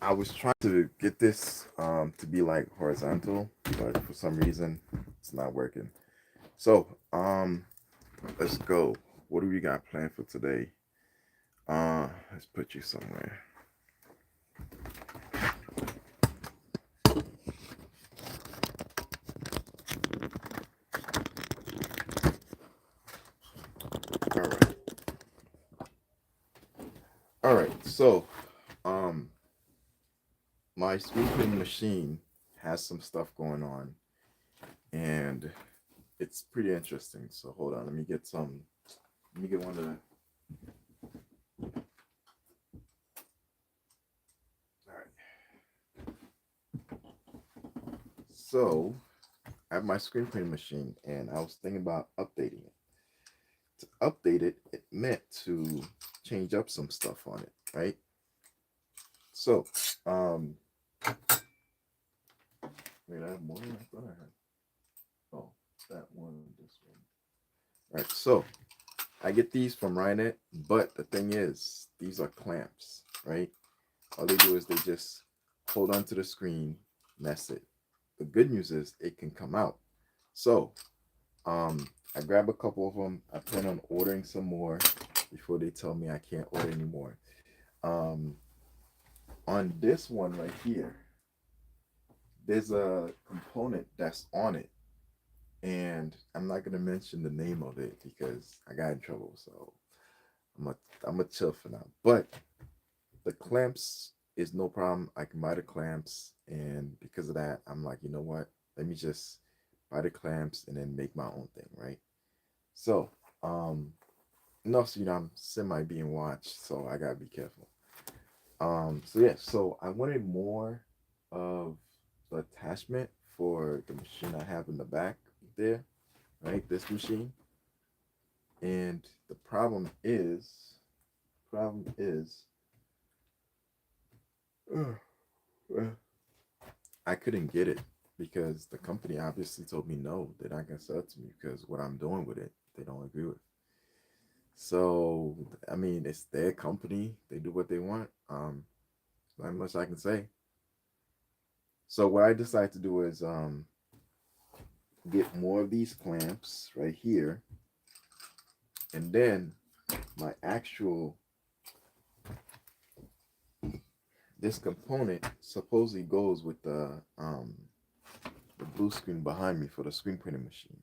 I was trying to get this to be like horizontal, but for some reason it's not working. So let's go. What do we got planned for today? Let's put you somewhere. All right. All right. So um my screen printing machine has some stuff going on, and it's pretty interesting. So hold on, let me get one of the. All right. So I have my screen printing machine, and I was thinking about updating it. To update it, it meant to change up some stuff on it, right? So, um, wait, I have more than I thought I had. Oh, that one, this one. All right, so I get these from Rynet, but the thing is, these are clamps, right? All they do is they just hold onto the screen, and that's it. The good news is it can come out. So, I grab a couple of them. I plan on ordering some more before they tell me I can't order anymore. Um, on this one right here, there's a component that's on it, and I'm not gonna mention the name of it because I got in trouble. So I'm a I'm a chill for now. But the clamps is no problem. I can buy the clamps, and because of that, I'm like, you know what? Let me just buy the clamps and then make my own thing, right? So, um, enough so I'm semi being watched, so I gotta be careful. So yeah, so I wanted more of the attachment for the machine I have in the back there, right? This machine. And the problem is, uh, I couldn't get it because the company obviously told me no, they're not gonna sell it to me because what I'm doing with it, they don't agree with. So I mean, it's their company; they do what they want. Not much I can say. So what I decided to do is get more of these clamps right here, and then my actual this component supposedly goes with the blue screen behind me for the screen printing machine.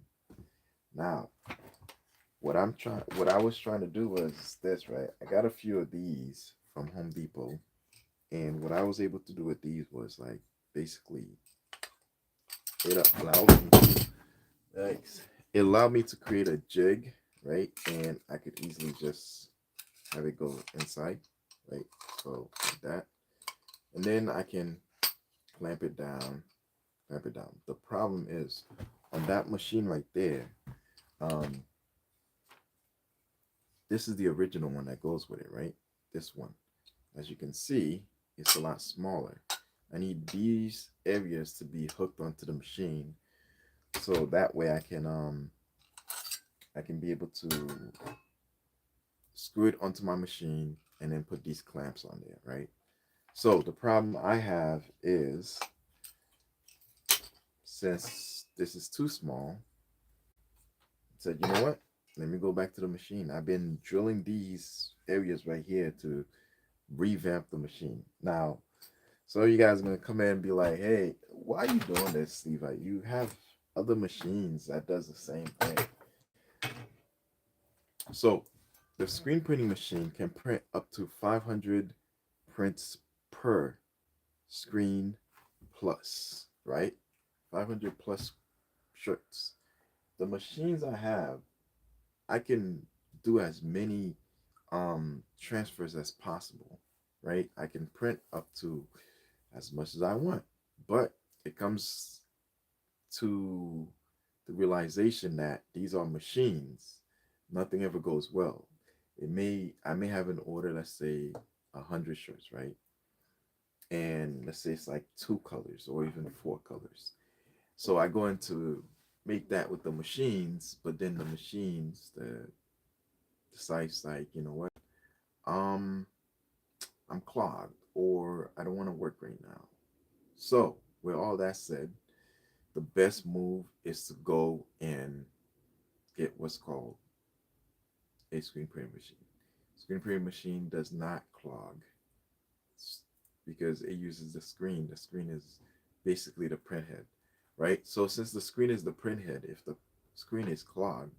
Now, what I was trying to do was this, right? I got a few of these from Home Depot, and what I was able to do with these was like basically it allowed me to, like, it allowed me to create a jig, right? And I could easily just have it go inside, right? So like that, and then I can clamp it down, clamp it down. The problem is on that machine right there. Um, this is the original one that goes with it, right? This one, as you can see, it's a lot smaller. I need these areas to be hooked onto the machine, so that way I can be able to screw it onto my machine and then put these clamps on there, right? So the problem I have is since this is too small, I said, you know what? Let me go back to the machine. I've been drilling these areas right here to revamp the machine. Now, so you guys are gonna come in and be like, hey, why are you doing this, Levi? You have other machines that does the same thing. So the screen printing machine can print up to 500 prints per screen plus, right? 500 plus shirts. The machines I have, I can do as many transfers as possible, right? I can print up to as much as I want, but it comes to the realization that these are machines. Nothing ever goes well. I may have an order, let's say 100 shirts, right? And let's say it's like two colors or even four colors. So I go into make that with the machines, but then the machines the decides like, you know what? Um I'm clogged, or I don't want to work right now. So, with all that said, the best move is to go and get what's called a screen printing machine. Screen printing machine does not clog because it uses the screen. The screen is basically the print head, right? So since the screen is the print head, if the screen is clogged,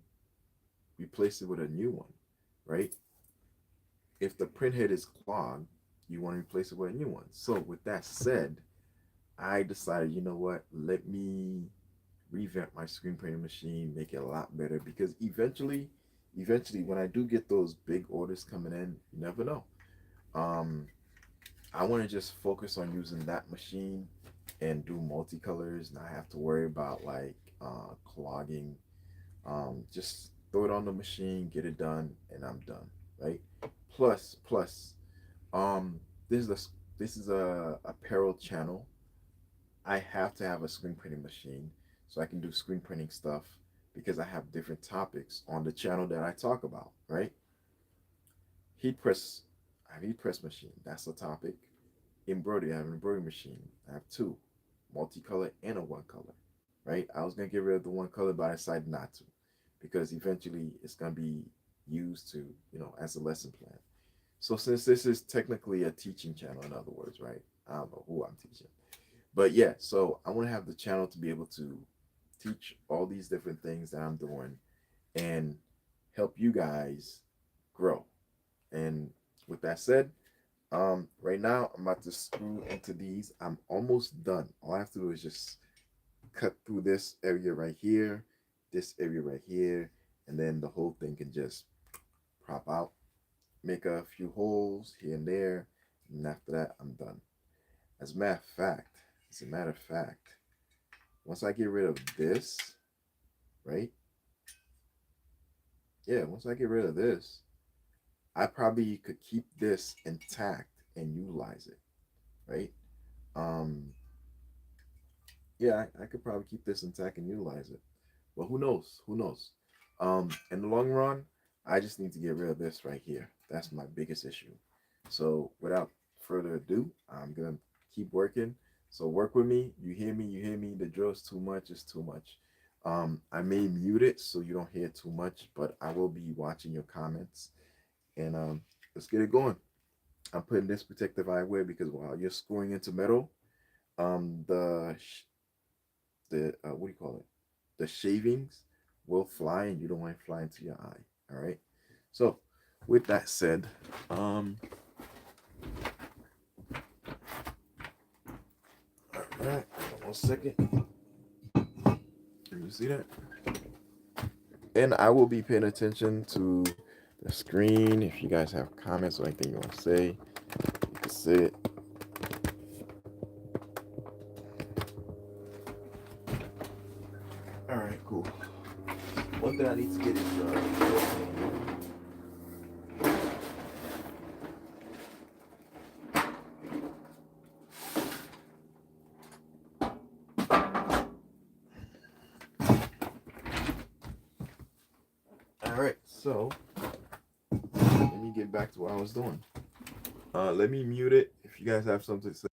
replace it with a new one, right? If the print head is clogged, you want to replace it with a new one. So with that said, I decided, you know what? Let me revamp my screen printing machine, make it a lot better because eventually when I do get those big orders coming in, you never know. Um, I want to just focus on using that machine and do multicolors, not have to worry about like clogging. Just throw it on the machine, get it done, and I'm done. Right? Plus, um, this is a this is a apparel channel. I have to have a screen printing machine so I can do screen printing stuff because I have different topics on the channel that I talk about. Right? Heat press. I have heat press machine. That's a topic. Embroidery. I have an embroidery machine. I have two, multicolor and a one color. Right? I was gonna get rid of the one color, but I decided not to because eventually it's gonna be used to, as a lesson plan. So since this is technically a teaching channel, in other words, right? I don't know who I'm teaching, but yeah. So I want to have the channel to be able to teach all these different things that I'm doing and help you guys grow. And with that said, right now I'm about to screw into these. I'm almost done. All I have to do is just cut through this area right here, this area right here, and then the whole thing can just prop out. Make a few holes here and there, and after that, I'm done. As a matter of fact, as a matter of fact, once I get rid of this, right? Yeah, once I get rid of this, I probably could keep this intact and utilize it, right? Um, yeah, I could probably keep this intact and utilize it. But who knows? Who knows? In the long run, I just need to get rid of this right here. That's my biggest issue. So without further ado, I'm gonna keep working. So work with me. You hear me? You hear me? The drill's too much. It's too much. I may mute it so you don't hear too much, but I will be watching your comments. And let's get it going. I'm putting this protective eyewear because while you're screwing into metal, the what do you call it? The shavings will fly, and you don't want it flying to your eye. All right. So, with that said, all right, 1 second. Can you see that? And I will be paying attention to the screen. If you guys have comments or anything you want to say, you can say it. All right, cool. One thing I need to get is all right. So let me get back to what I was doing. Let me mute it. If you guys have something to say.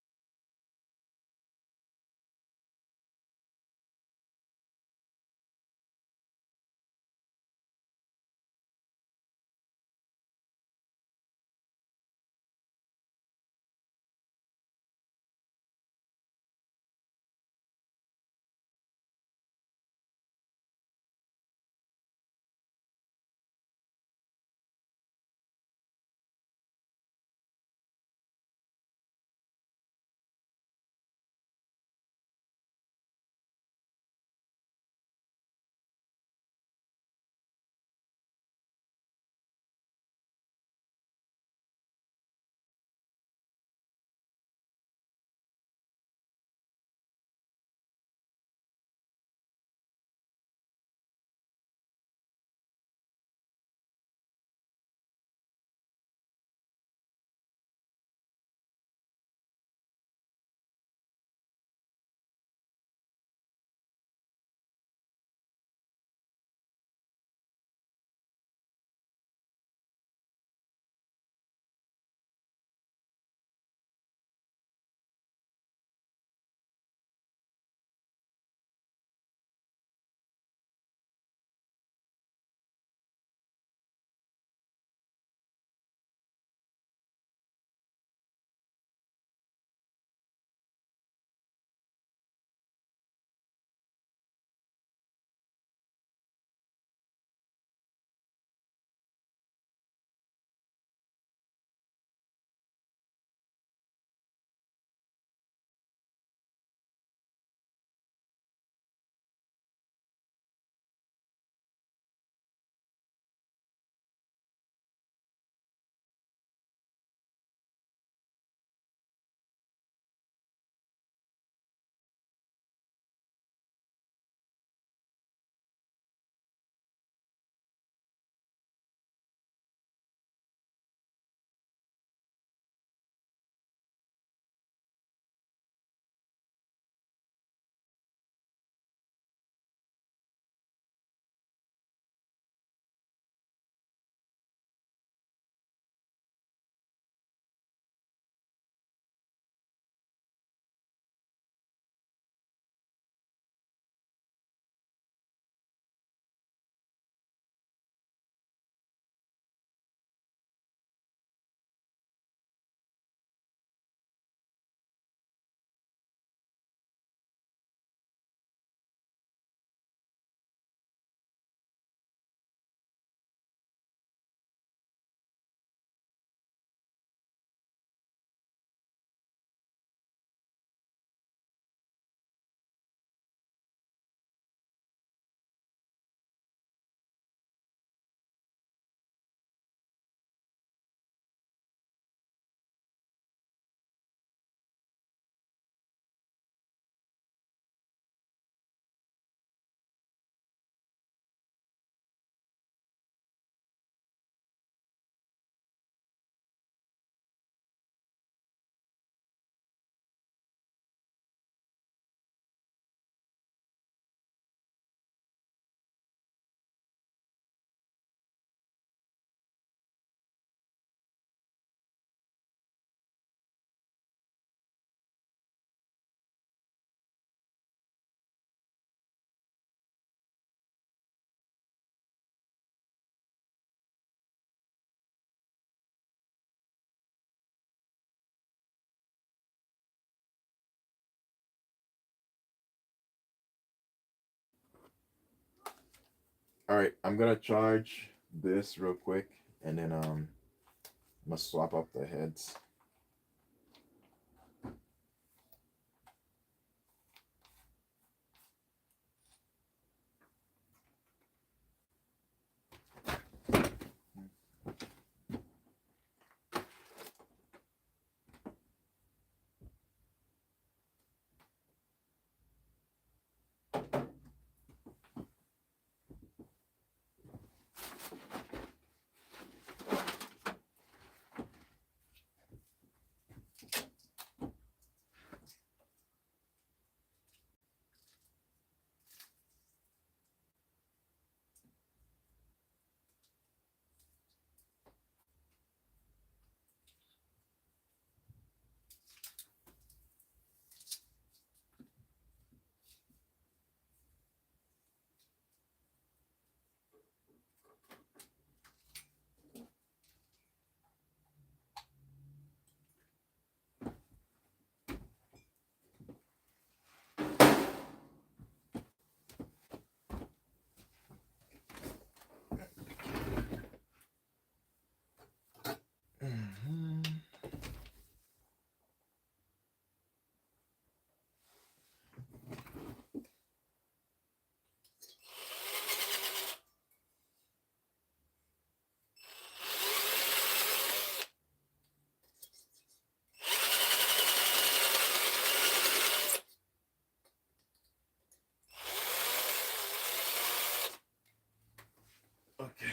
All right, I'm gonna charge this real quick, and then I'm gonna swap up the heads. Mhm. Okay.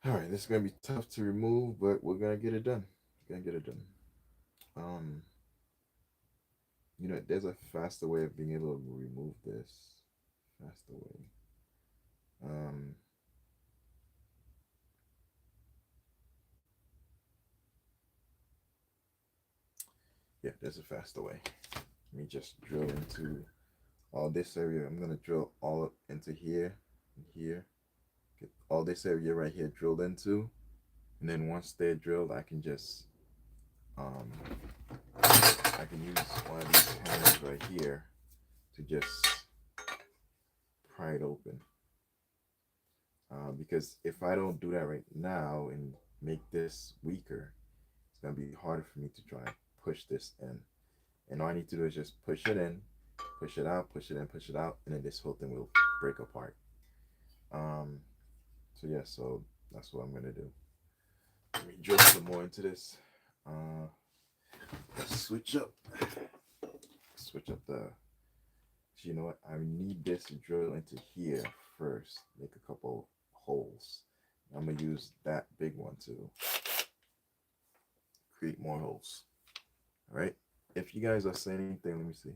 All right, this is gonna be tough to remove, but we're gonna get it done. We're gonna get it done. Um, there's a faster way of being able to remove this. Faster way. Um, yeah, there's a faster way. Let me just drill into all this area. I'm gonna drill all up into here and here. Get all this area right here drilled into, and then once they're drilled, I can just um, I can use one of these hammers right here to just pry it open. Because if I don't do that right now and make this weaker, it's gonna be harder for me to try and push this in. And all I need to do is just push it in, push it out, push it in, push it out, and then this whole thing will break apart. Um, so yeah, so that's what I'm gonna do. Let me drill some more into this. Uh, let's switch up the. So you know what? I need this to drill into here first. Make a couple holes. I'm gonna use that big one to create more holes. All right. If you guys are saying anything, let me see.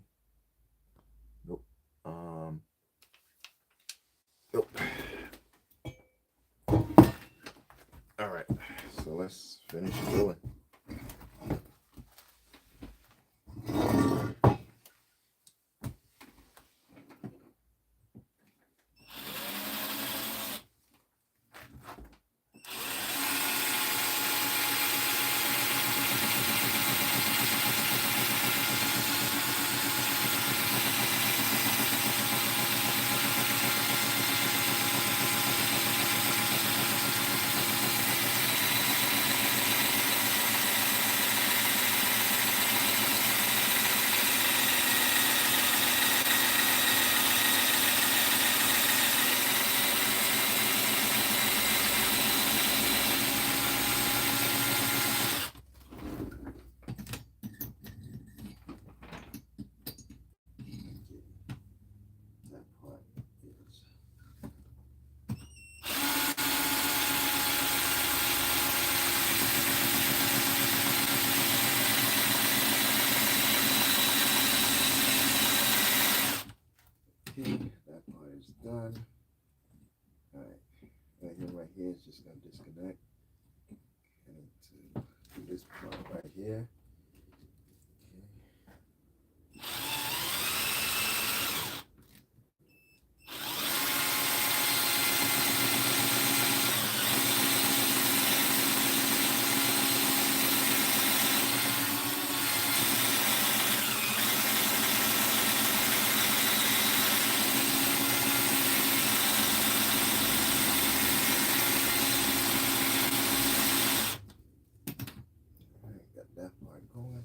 Nope. Oh. All right, so let's finish grilling. That part is done. Alright, right here is just gonna disconnect. I need to do this part right here. Got that part going.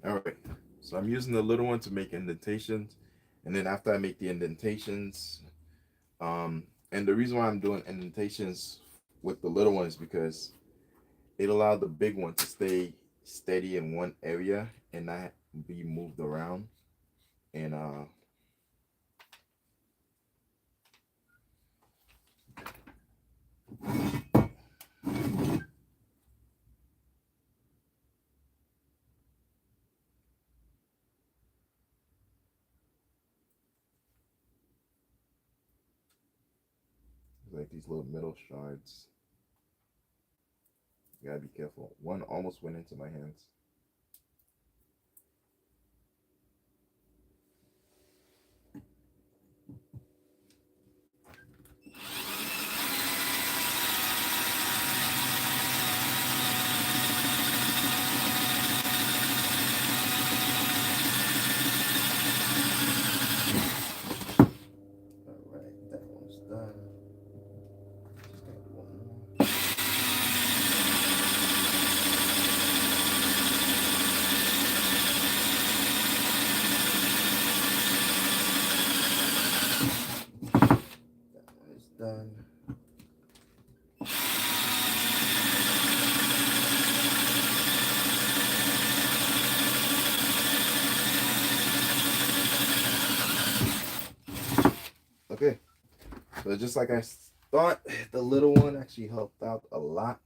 All right, so I'm using the little one to make indentations, and then after I make the indentations, and the reason why I'm doing indentations with the little one is because it allowed the big one to stay steady in one area and not be moved around. And like these little metal shards. You gotta be careful. One almost went into my hands. Alright, that one's done. Just gotta do one more. That one is done. Okay, so just like I thought, the little one actually helped out a lot.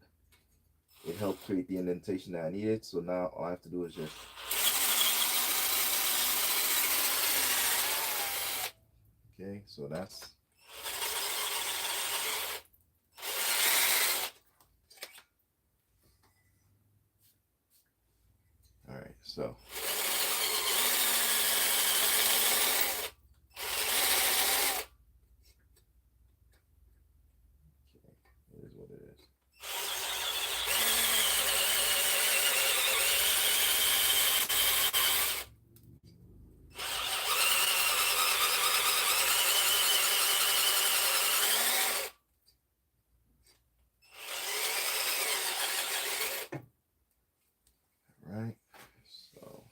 It helped create the indentation that I needed. So now all I have to do is just okay. So that's all right. So okay, it is what it is. Right. So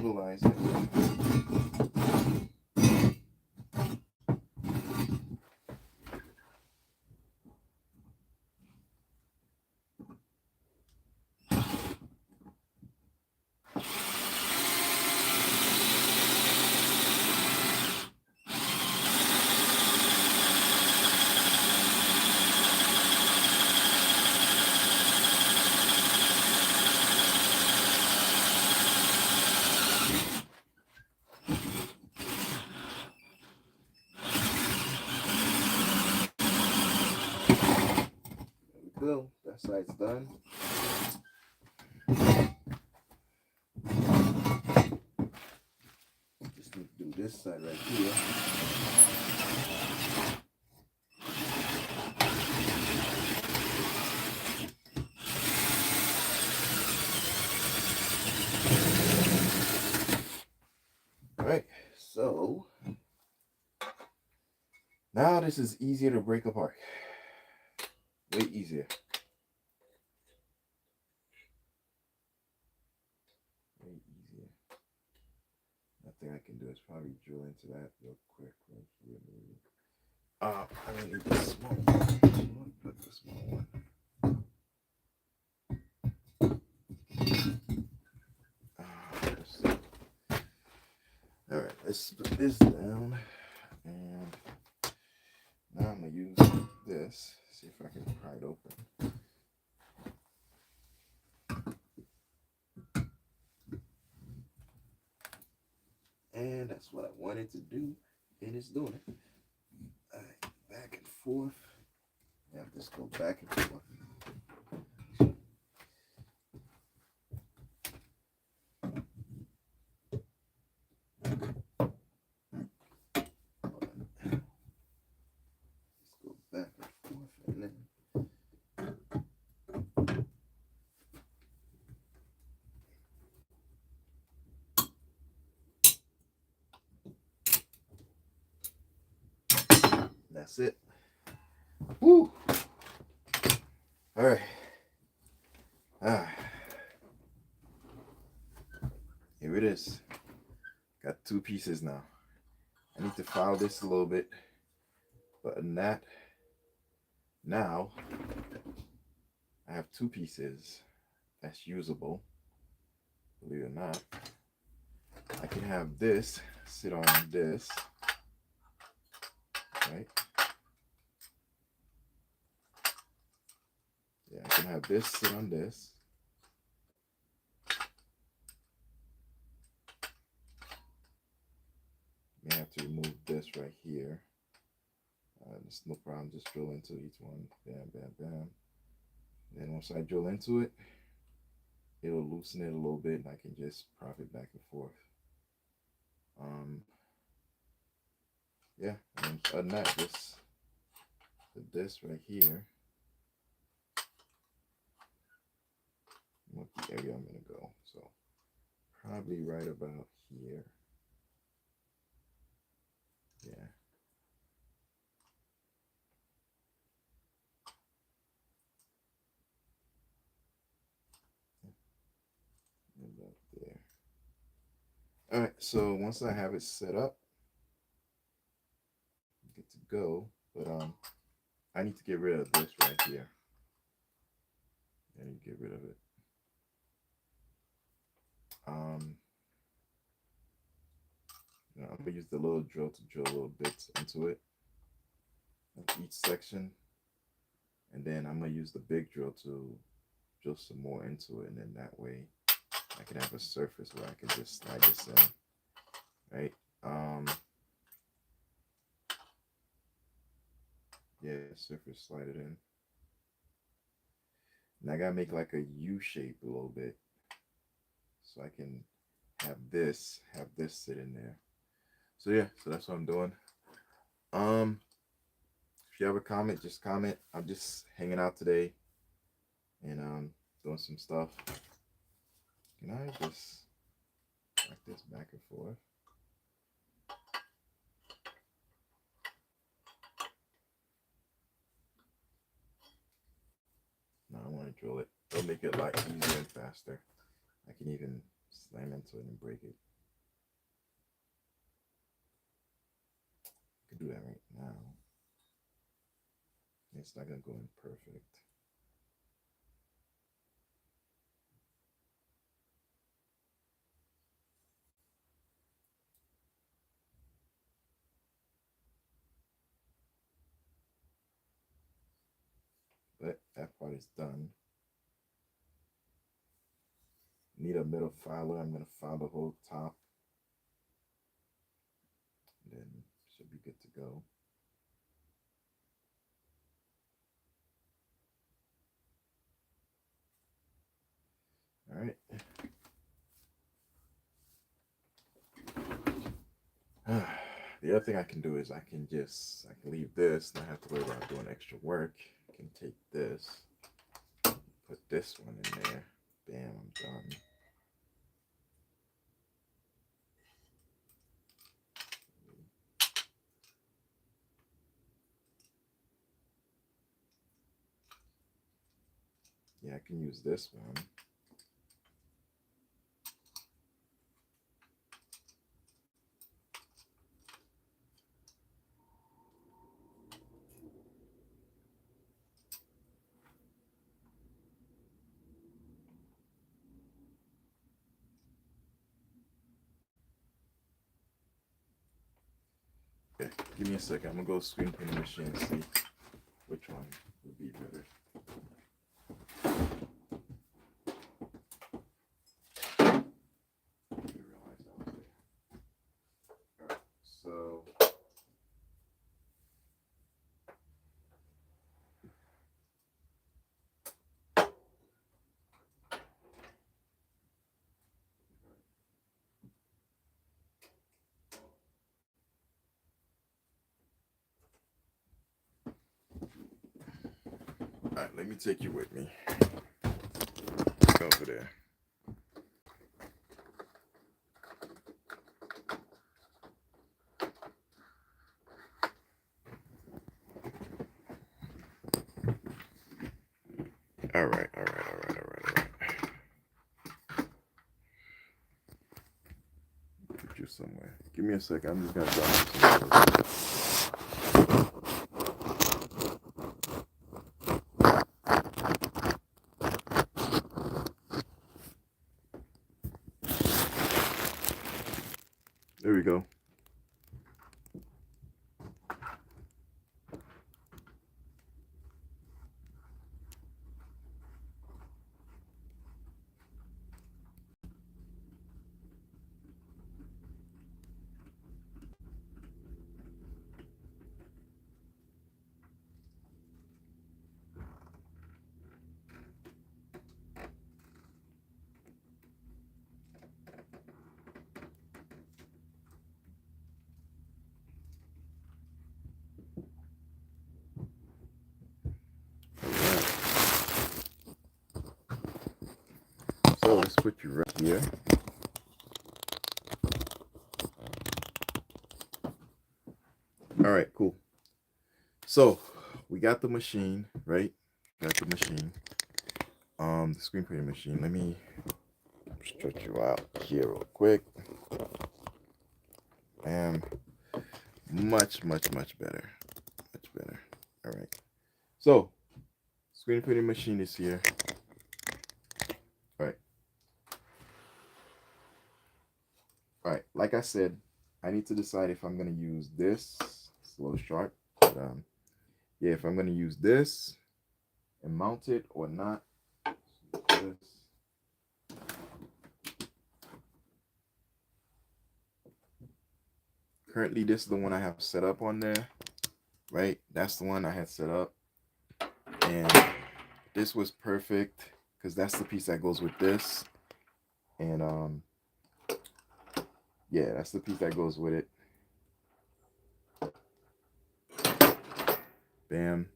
stabilize it. Go. That side's done. Just need to do this side right here. All right, so now this is easier to break apart. Way easier. Way easier. Nothing I can do is probably drill into that real quick right here, maybe. I don't need the small one. I'm gonna put the small one. All right, let's put this down, and now I'm gonna use this. See if I can pry it open. And that's what I wanted to do, and it's doing it. All right, back and forth. Now just go back and forth. That's it. Woo! All right. Here it is. Got two pieces now. I need to file this a little bit, but in that, now I have two pieces that's usable. Believe it or not, I can have this sit on this, right? Yeah, I can have this sit on this. May have to remove this right here. There's no problem, just drill into each one. Bam, bam, bam. Then once I drill into it, it'll loosen it a little bit, and I can just prop it back and forth. Yeah, and other than that, just put this right here. What the area I'm gonna go? So probably right about here. Yeah. About there. All right. So once I have it set up, good to go. But I need to get rid of this right here. I need to get rid of it. I'm gonna use the little drill to drill little bits into it, like each section, and then I'm gonna use the big drill to drill some more into it, and then that way I can have a surface where I can just slide this in, right? Yeah, surface, slide it in. And I gotta make like a U shape a little bit, so I can have this sit in there. So yeah, so that's what I'm doing. If you have a comment, just comment. I'm just hanging out today and doing some stuff. Can I just like this back and forth? No, I want to drill it. It'll make it a lot easier and faster. I can even slam into it and break it. could do that right now. It's not gonna go in perfect. But that part is done. Need a middle filer. I'm gonna file the whole top. Then should be good to go. All right. The other thing I can do is I can leave this, not have to worry about doing extra work. I can take this, put this one in there. Bam, I'm done. Yeah, I can use this one. Okay, give me a second. I'm gonna go screen printing machine and see which one would be better. So all right, let me take you with me. Go over there. All right. Put you somewhere. Give me a second. I'm just gonna drop you somewhere. There we go. So let's put you right here. All right, cool. So we got the machine, right? Got the machine. The screen printing machine. Let me stretch you out here real quick. Bam. Much better. Much better. All right. So screen printing machine is here. All right. All right. Like I said, I need to decide if I'm gonna use this. It's a little sharp, but yeah, if I'm gonna use this and mount it or not. This. Currently, this is the one I have set up on there, right? That's the one I had set up, and this was perfect because that's the piece that goes with this, and yeah, that's the piece that goes with it. Bam,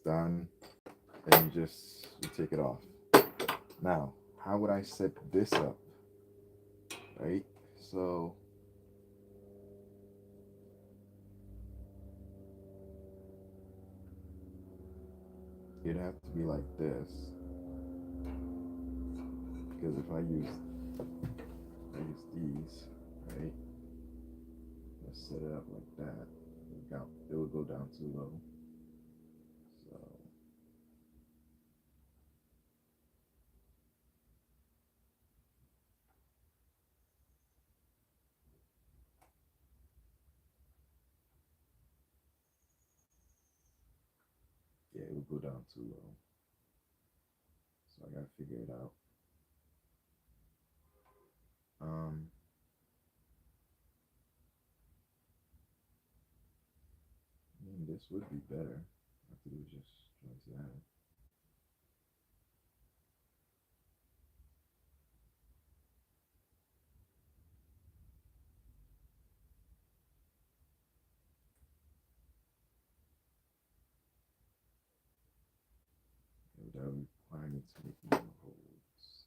done. And you take it off. Now, how would I set this up? Right? So it'd have to be like this. Because if I use these, right? Let's set it up like that. down. It would go down too low. So yeah, it would go down too low. So I gotta figure it out. I mean, this would be better. All I have to do is just choose that. That would require me to make more holes.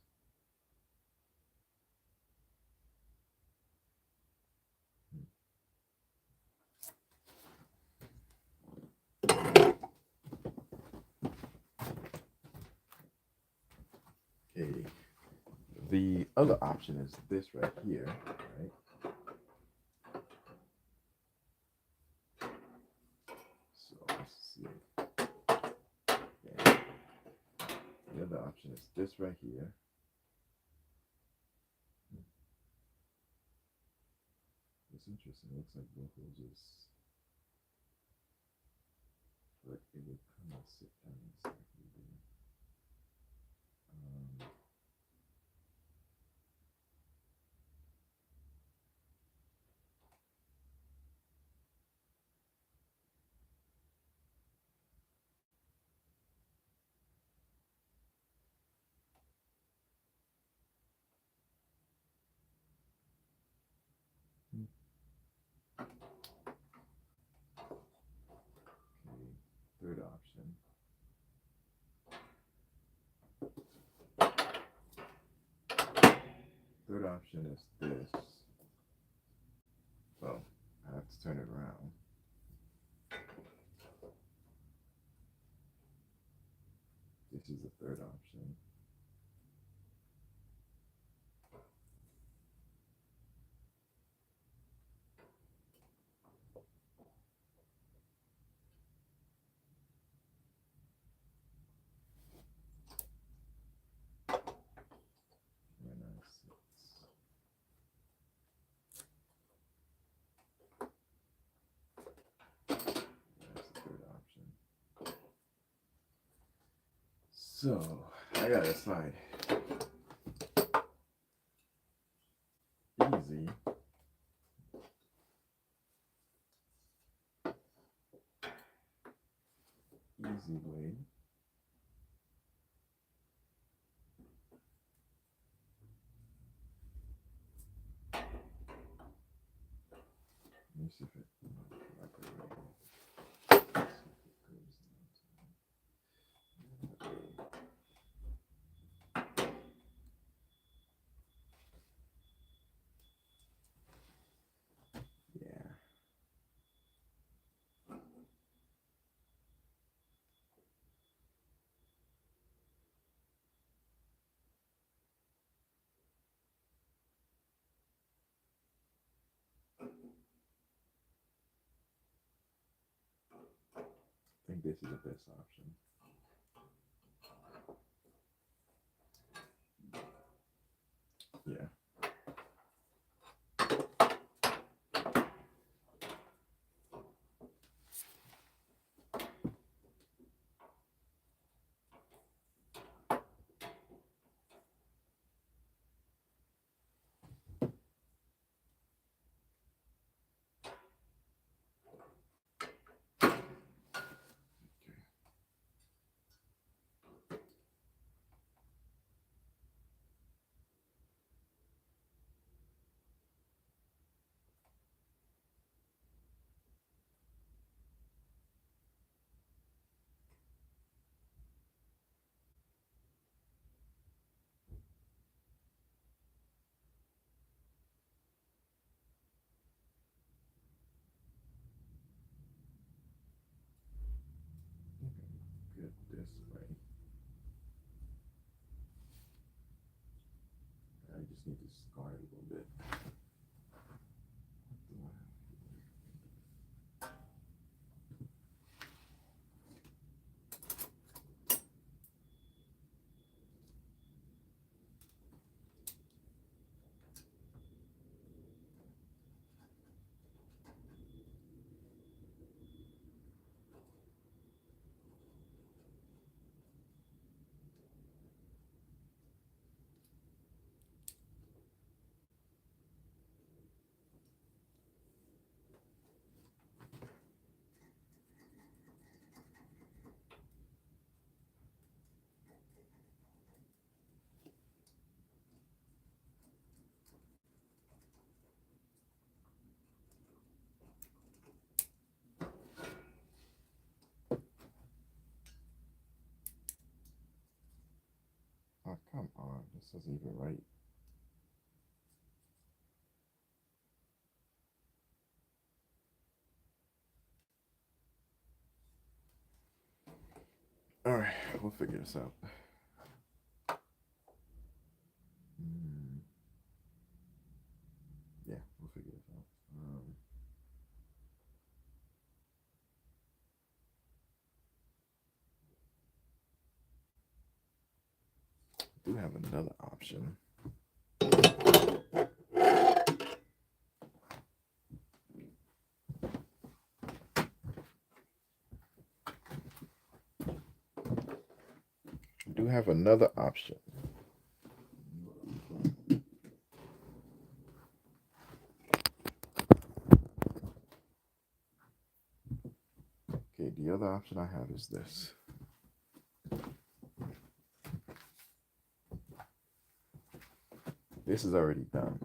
Okay. The other option is this right here, right? So let's see. Okay. The other option is this right here. It's interesting. It looks like both will just, but it would kind of sit down exactly there. Okay, third option. Third option is this. Well, I have to turn it around. This is the third option. And that's the third option. So I gotta decide. Easy. Easy way. Let me see if it. I put it right here. Yeah. I think this is the best option. Yeah. Good this way. I just need to scar it a little bit. Come on, this isn't even right. All right, we'll figure this out. Yeah, we'll figure this out. Do have another option. Do have another option. Okay, the other option I have is this. This is already done.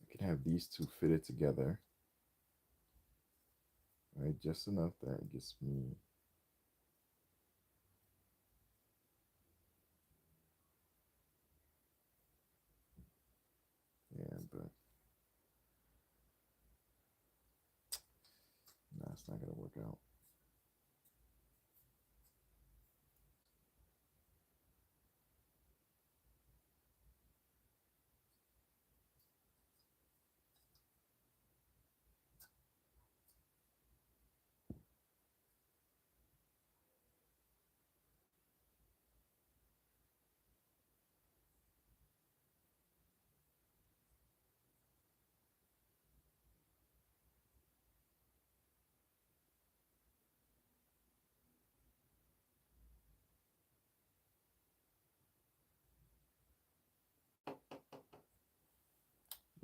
I can have these two fitted together, right? Just enough that it gets me. Yeah, but no, it's not gonna work out.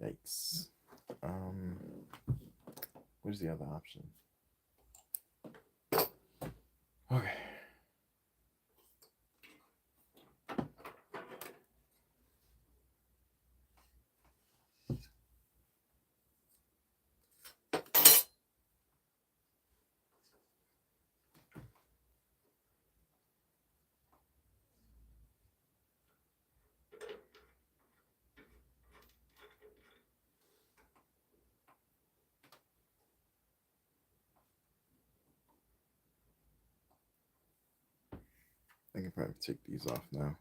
Yikes. Where's the other option? Okay. I can probably take these off now.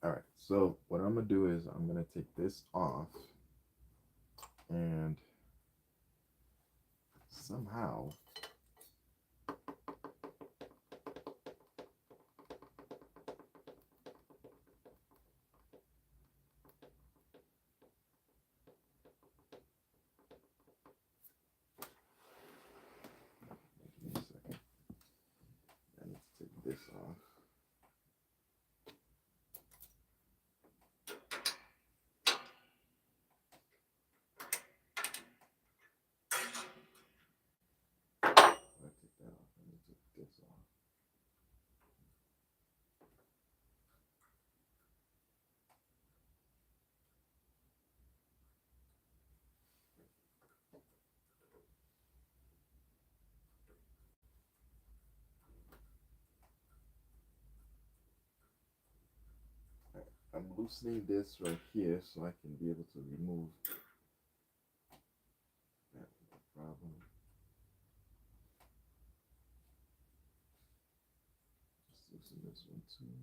All right, so what I'm gonna do is I'm gonna take this off and somehow give me a second. I need to take this off. I take that off. I need to take this off. I'm loosening this right here so I can be able to remove that problem. Just loosen this one too.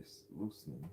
it's loosening.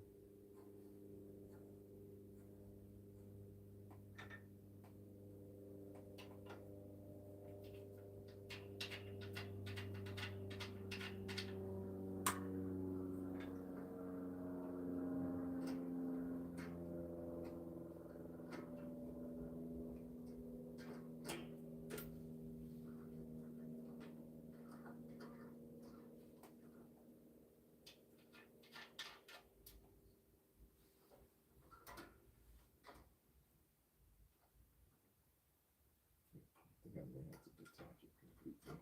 I think I may have to detach it completely.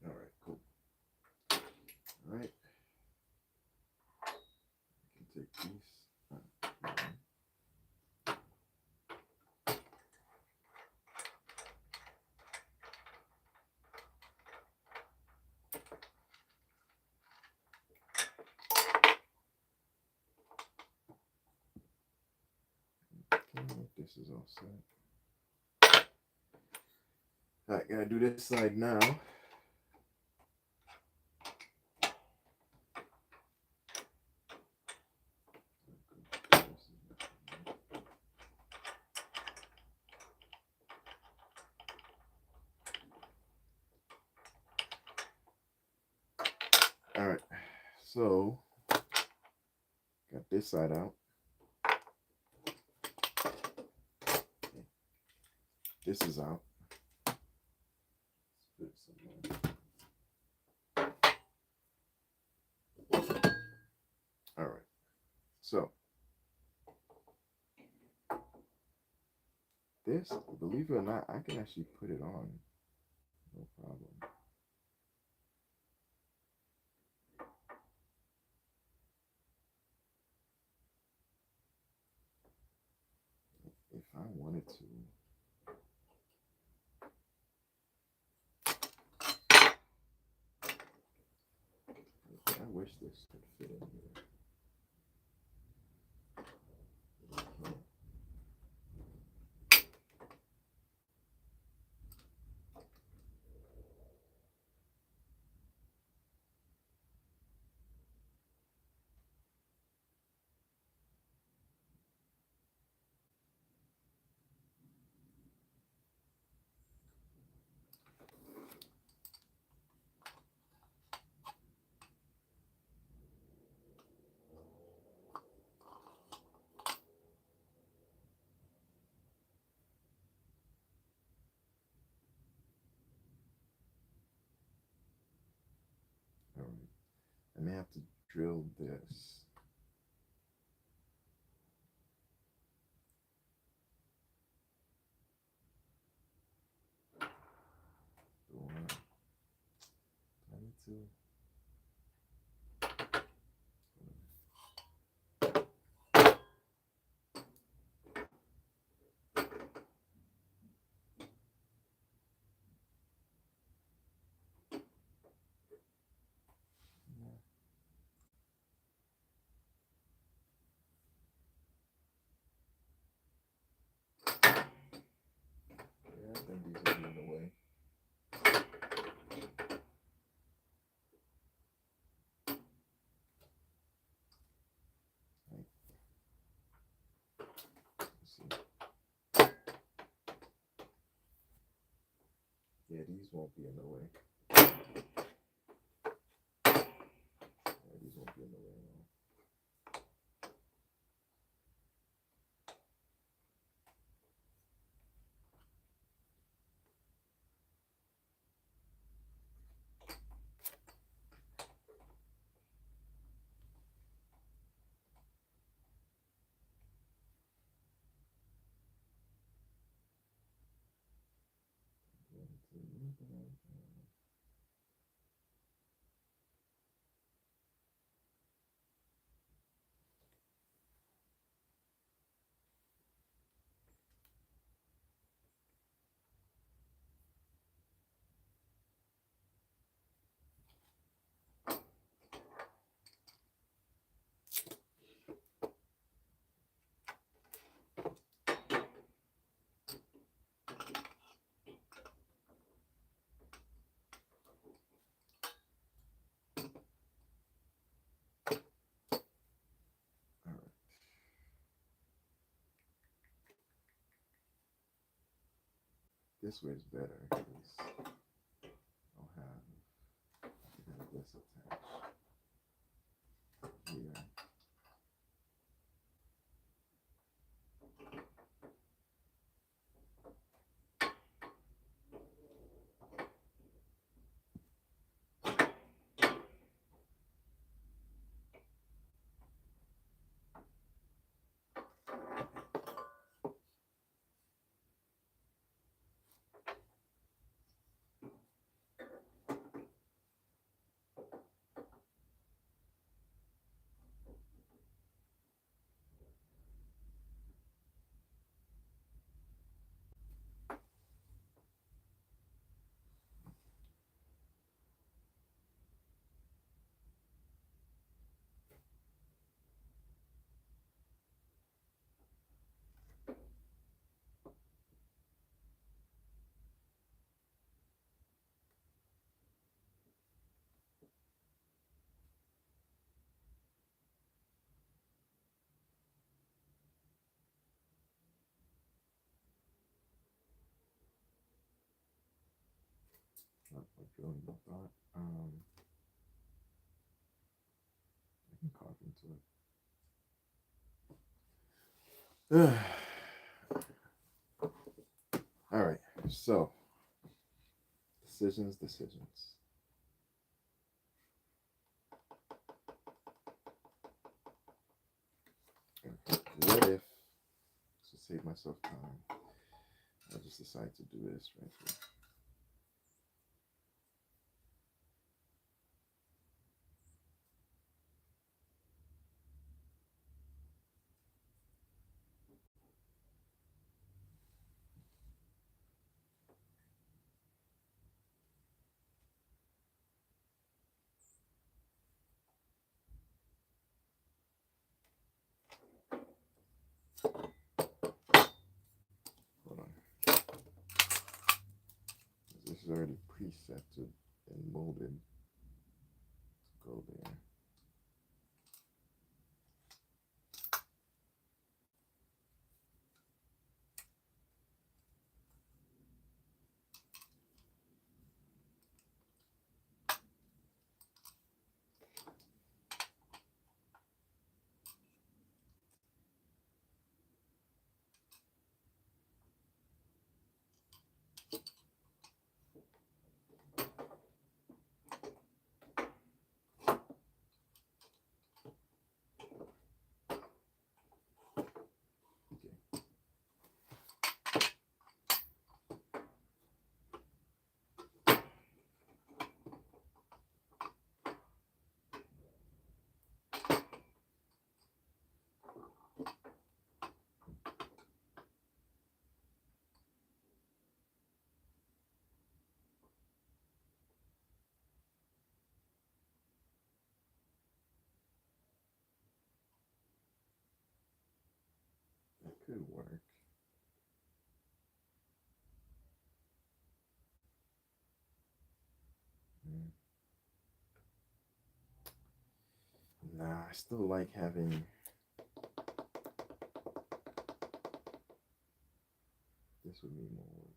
All right, cool. All right. I can take these. Okay, this is all set. All right, gotta do this side now. All right, so got this side out. This is out. All right, so this, believe it or not, I can actually put it on, no problem. If I wanted to. I wish this could fit in here. All right. I may have to drill this. I need to. won't be in the way. These won't be in the way at all. This way is better because I'll have this attached here. Not my drilling thought. I can carve into it. All right, so decisions. What if, to save myself time, I just decide to do this right here. Hold on. This is already preset and molded to go there. That could work. Nah, I still like having this would be more work.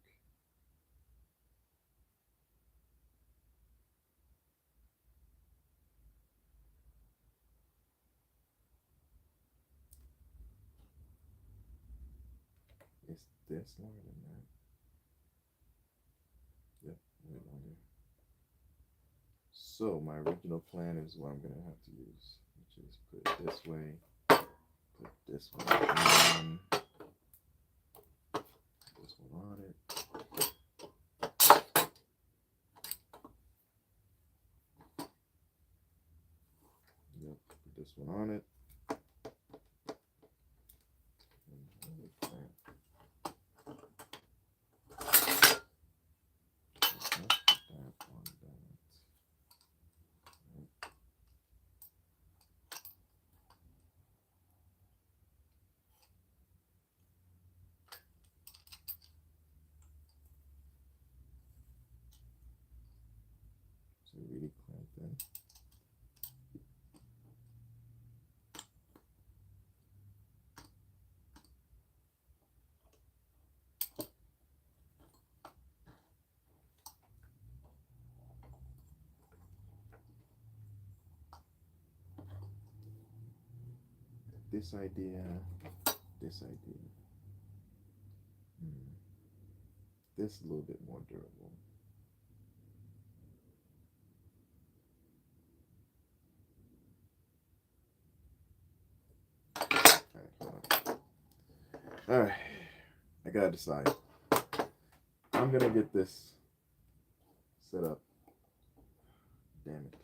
Is this longer than that? Yep, way longer. So my original plan is what I'm gonna have to use, which is put it this way, put this one on, this one on it. Yep, put this one on it. So really clamp in. This idea. This is a little bit more durable. All right, I gotta decide. I'm gonna get this set up. Damn it.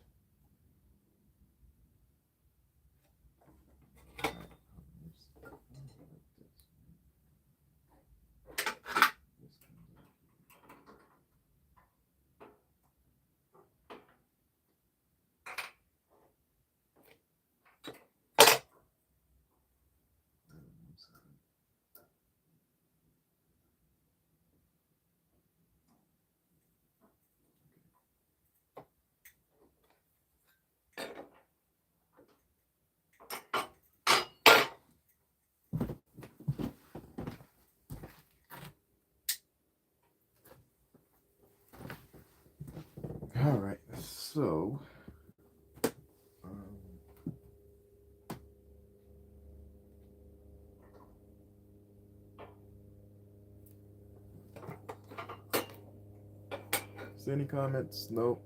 All right, so is there any comments? Nope.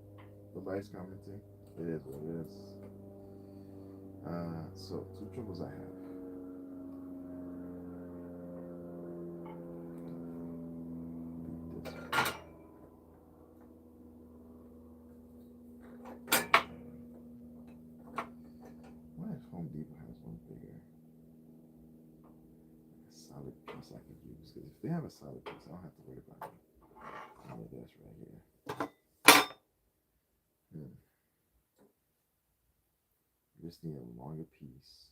Nobody's commenting. It is what it is. So two troubles I have. What if Home Depot has one bigger, a solid piece I could use? Because if they have a solid piece, I don't have to worry about it. Yeah, that's right here. Just need a longer piece,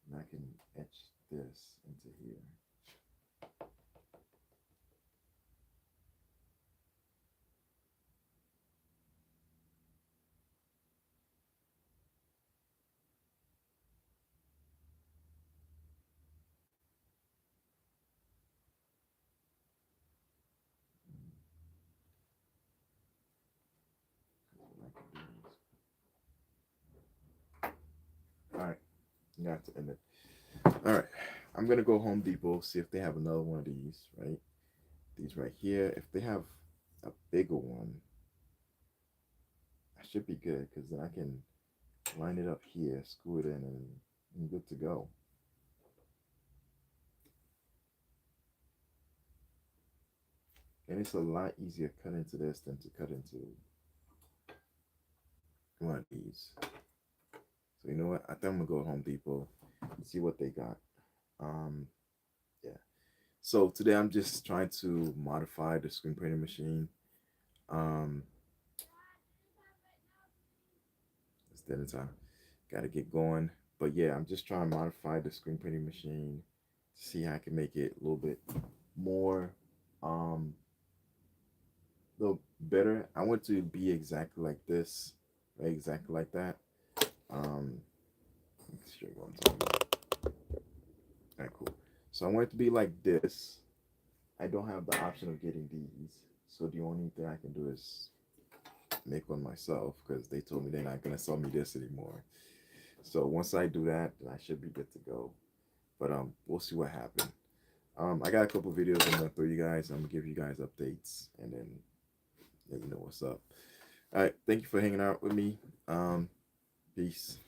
and I can etch this into here. All right, you have to end it. All right, I'm gonna go Home Depot, see if they have another one of these. Right, these right here. If they have a bigger one, I should be good because then I can line it up here, screw it in, and I'm good to go. And it's a lot easier cut into this than to cut into one of these. So you know what? I think I'm gonna go to Home Depot, see what they got. Yeah. So today I'm just trying to modify the screen printing machine. Um, it's dinner time. Got to get going. But yeah, I'm just trying to modify the screen printing machine to see how I can make it a little bit more, a little better. I want to be exactly like this, right? Exactly like that. Let's show you what I'm talking about. All right, cool. So I want it to be like this. I don't have the option of getting these, so the only thing I can do is make one myself because they told me they're not gonna sell me this anymore. So once I do that, then I should be good to go. But we'll see what happens. I got a couple videos I'm gonna throw you guys. I'm gonna give you guys updates and then let you know what's up. All right, thank you for hanging out with me. Peace.